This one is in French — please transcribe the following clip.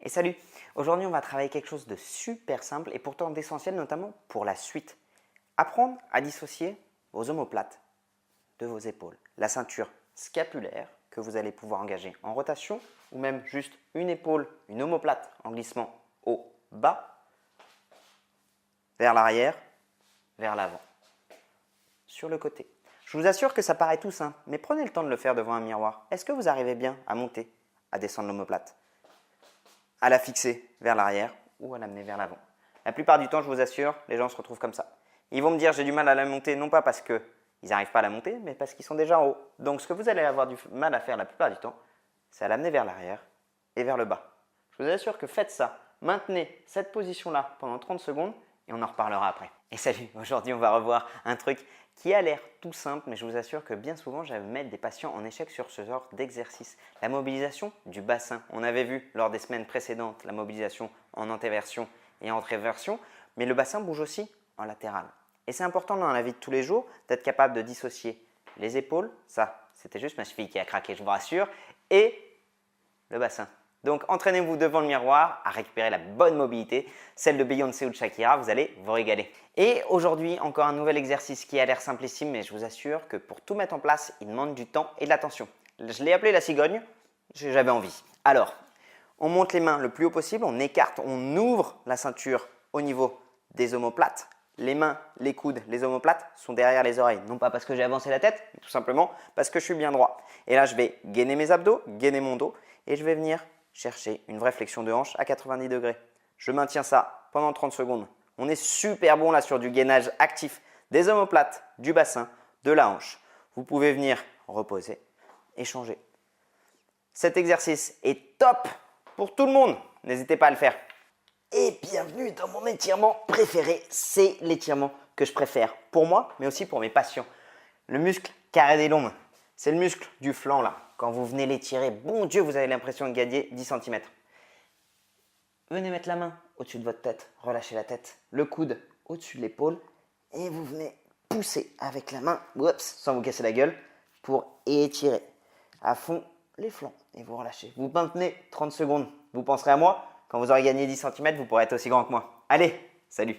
Et salut! Aujourd'hui, on va travailler quelque chose de super simple et pourtant d'essentiel, notamment pour la suite. Apprendre à dissocier vos omoplates de vos épaules. La ceinture scapulaire que vous allez pouvoir engager en rotation ou même juste une épaule, une omoplate en glissement au bas, vers l'arrière, vers l'avant, sur le côté. Je vous assure que ça paraît tout simple, mais prenez le temps de le faire devant un miroir. Est-ce que vous arrivez bien à monter, à descendre l'omoplate, à la fixer vers l'arrière ou à l'amener vers l'avant? La plupart du temps, je vous assure, les gens se retrouvent comme ça. Ils vont me dire j'ai du mal à la monter, non pas parce qu'ils n'arrivent pas à la monter, mais parce qu'ils sont déjà en haut. Donc ce que vous allez avoir du mal à faire la plupart du temps, c'est à l'amener vers l'arrière et vers le bas. Je vous assure que faites ça. Maintenez cette position-là pendant 30 secondes et on en reparlera après. Et salut, aujourd'hui on va revoir un truc qui a l'air tout simple, mais je vous assure que bien souvent je vais mettre des patients en échec sur ce genre d'exercice. La mobilisation du bassin. On avait vu lors des semaines précédentes la mobilisation en antéversion et en réversion, mais le bassin bouge aussi en latéral. Et c'est important dans la vie de tous les jours d'être capable de dissocier les épaules, ça c'était juste ma cheville qui a craqué, je vous rassure, et le bassin. Donc entraînez-vous devant le miroir à récupérer la bonne mobilité, celle de Beyoncé ou de Shakira, vous allez vous régaler. Et aujourd'hui, encore un nouvel exercice qui a l'air simplissime, mais je vous assure que pour tout mettre en place, il demande du temps et de l'attention. Je l'ai appelé la cigogne, j'avais envie. Alors, on monte les mains le plus haut possible, on écarte, on ouvre la ceinture au niveau des omoplates. Les mains, les coudes, les omoplates sont derrière les oreilles. Non pas parce que j'ai avancé la tête, mais tout simplement parce que je suis bien droit. Et là, je vais gainer mes abdos, gainer mon dos et je vais venir chercher une vraie flexion de hanche à 90 degrés. Je maintiens ça pendant 30 secondes. On est super bon là sur du gainage actif des omoplates, du bassin, de la hanche. Vous pouvez venir reposer et changer. Cet exercice est top pour tout le monde. N'hésitez pas à le faire. Et bienvenue dans mon étirement préféré. C'est l'étirement que je préfère pour moi, mais aussi pour mes patients. Le muscle carré des lombes. C'est le muscle du flanc là. Quand vous venez l'étirer, bon Dieu, vous avez l'impression de gagner 10 cm. Venez mettre la main au-dessus de votre tête, relâchez la tête, le coude au-dessus de l'épaule et vous venez pousser avec la main, sans vous casser la gueule, pour étirer à fond les flancs et vous relâchez. Vous maintenez 30 secondes. Vous penserez à moi, quand vous aurez gagné 10 cm, vous pourrez être aussi grand que moi. Allez, salut!